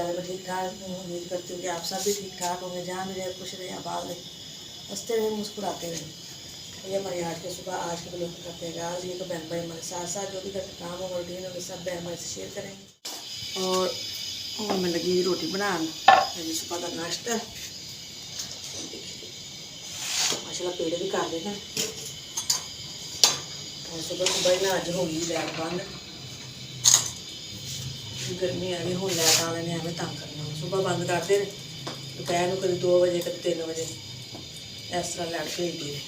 सारे मैं ठीक ठाक हूँ। उम्मीद करती हूँ कि आप सब भी ठीक ठाक होंगे, जहाँ भी रहे खुश रहे, आबाद रहे, हंसते रहे, मुस्कुराते रहे। ये हमारी आज के सुबह आज के ब्लॉग करते हैं आज। ये तो बहन भाई हमारे साथ साथ जो भी घर का काम होगा रूटीन होगा सब बहन भाई से शेयर करेंगे। और मैं लगी रोटी बनाना, मेरी सुबह का नाश्ता माशाल्लाह पेड़ भी कर देना। और सुबह सुबह ना अज होगी लैट बंद, गर्मी आ गई, हूँ लैट आने ने हमें तंग करना। सुबह बंद करते दोपहर को कभी 2 बजे कभी 3 बजे इस तरह लैट भेजती है।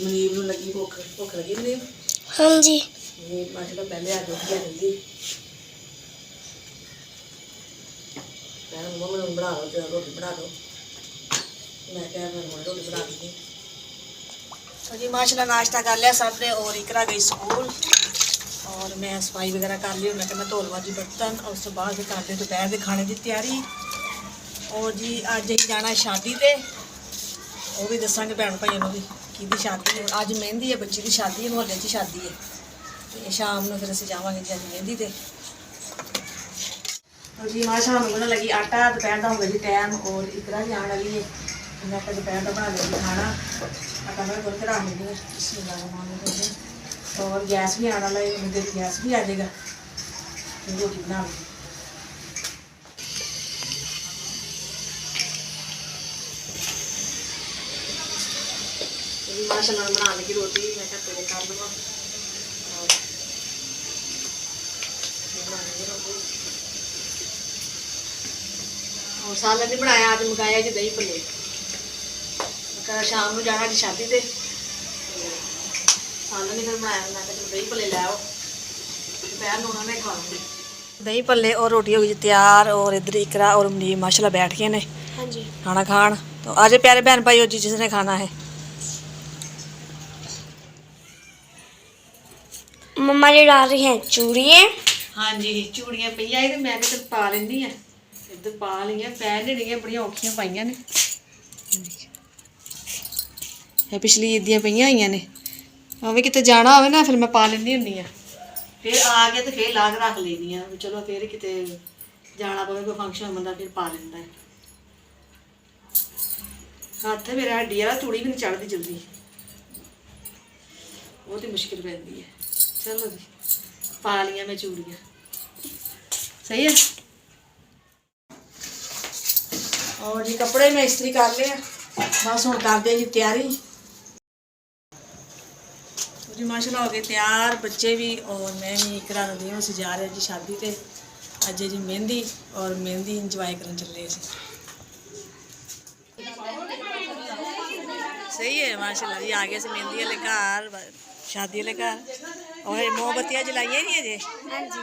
मनीब नूं लगी भुख भुख लगी मनीब? हाँ जी। माशाल्लाह पहले आज उठ गया जल्दी, मम्मा मैंने बना लो रोटी बना दो, मैं क्या मैं रोटी बना दी। तो जी माशाल्लाह नाश्ता कर लिया सब ने और इकरा गई स्कूल और मैं सफाई वगैरह कर ली। मैं मैं धो लवा जी बर्तन और उस बाद फिर कर ली दोपहर के खाने की तैयारी। और जी अज अं जाना शादी ते वो भी दसांगे भैन भाइयों भी कि शादी है। अज मेहंदी है, बच्ची की शादी है, मुहल्ले की शादी है, तो शाम को फिर असीं जावांगे जी अज मेहंदी ते। और जी मां शाम को लगी आटा, दोपहर का होगा जी टाइम और इकरा भी आने वाली है। मैं तो दोपहर का बना लगी खाना, आटा मैं बोल के रख लेंगे और गैस भी आने वाला है, देर गैस भी आ जाएगा, रोटी बना लेंगे। माशाल्लाह बना लगी रोटी, मैं क्या पहले कर लूँगा और सालन नहीं बनाया। आज मंगाया जी दही भल्ले, शाम को जाना जी शादी से, सालन नहीं फिर बनाया। मैं चलो दही भल्ले लै आओ, दोपहर नूना में खा लूँगी दही भल्ले। और रोटी हो गई तैयार और इधर इकरा और मनीब माशाल्लाह बैठ गए ने खाना खान। तो आज प्यारे बहन भाई जी जिसने खाना है। मम्मा जी डाल रही हैं चूड़ियाँ। हाँ जी चूड़ियाँ पई आई, मैं तो पा लेंदी है, इधर पा ली पै नहीं बड़िया औखियां पाइया ने, पिछली ईद दियां पईयां होईयां ने, भी किते जाना होवे ना फिर मैं पा लेंदी हुंदी आ, फिर आ गया तो फिर ला के रख लेनी आ, चलो फिर किते जाना पवे कोई फंक्शन बंदा फिर पा लेंदा है। हत्थ मेरा हड्डी वाला तूड़ी भी नहीं चढ़ती जल्दी, बहुत ही मुश्किल पैंदी है। चलो जी पा लिया मैं चूड़ियाँ, सही है। और जी कपड़े मैं इस्त्री कर लिया, बस हुण करदे जी तैयारी। तो जी माशाल्लाह हो गए तैयार बच्चे भी और मैं भी इकरा नदीम से जा रहे जी शादी ते। अज जी मेहंदी और मेहंदी इंजॉय करन चले सी। सही है माशाल्लाह जी, आ गए से मेहंदी वाले घर, शादी वाले घर। और मोमबत्तियाँ जलाइए नहीं अजे? हाँ जी।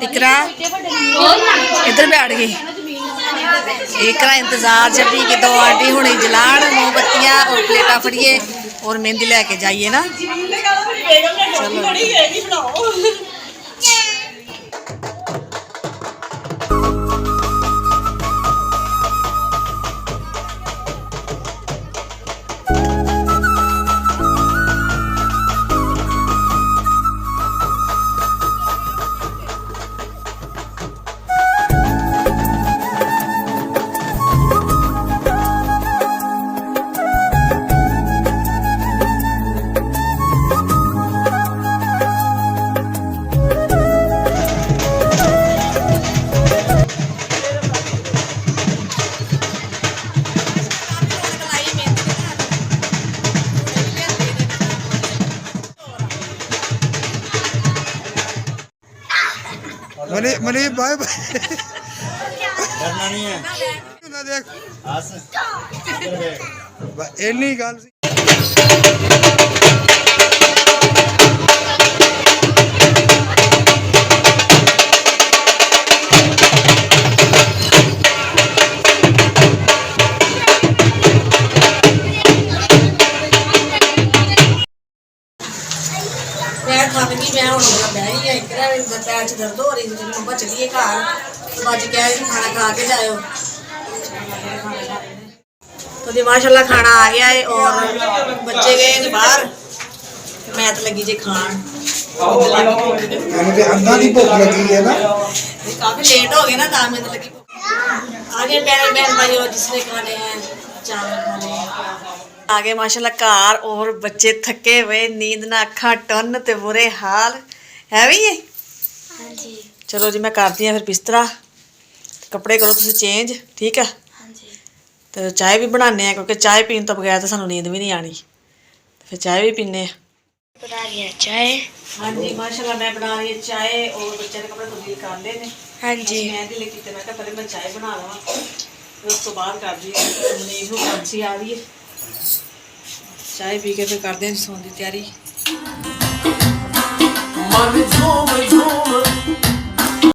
इकरा इधर बैठ गई, इकरा इंतजार च भी कि 2 आंटी हुणे जलान मोमबत्तियां और प्लेटा फड़िए और मेहंदी लेके जाइए ना। चलो मनीब बाय बाय, डरना नहीं है ना देख बस इन्नी गल सी। ਗਈ ਮੈਂ ਹੁਣ ਬਹਿ ਗਈ ਇੱਕ ਪੈਰ 'ਚ ਦਰਦ ਹੋ ਰਹੀ ਸੀ ਮੰਮਾ ਚੱਲੀਏ ਘਰ ਅੱਜ ਕਹਿ ਰਹੀ ਖਾਣਾ ਖਾ ਕੇ ਜਾਇਓ तो जी माशाल्लाह खाना आ गया है और बच्चे गए ने बाहर मैं तो लगी जे खान अंधा की भूख लगी है ना काफी लेट हो गए ना तो मैं तो लगी आगे प्यारे बहन भाई और जिसने खाने हैं चावल खाने हैं आगे माशाल्लाह घर और बच्चे थके हुए नींद ना अखा टन ते बुरे हाल है भी ये हाँ जी चलो जी मैं करती हूँ फिर बिस्तरा कपड़े करो तुम चेंज ठीक है हाँ जी तो चाय भी बनाने हैं क्योंकि चाय पीने तो बगैर तो सानू नींद भी नहीं आनी फिर चाय भी पीने बना लिया चाय हाँ जी माशाल्लाह मैं बना रही है चाय और बच्चे ने कपड़े तब्दील कर लेने हाँ जी मैं दिल की मैं पहले मैं चाय बना लवा फिर उस तो बाद कर दी मनीष को खांसी आ रही है चाय पी के फिर करते हैं सोने की तैयारी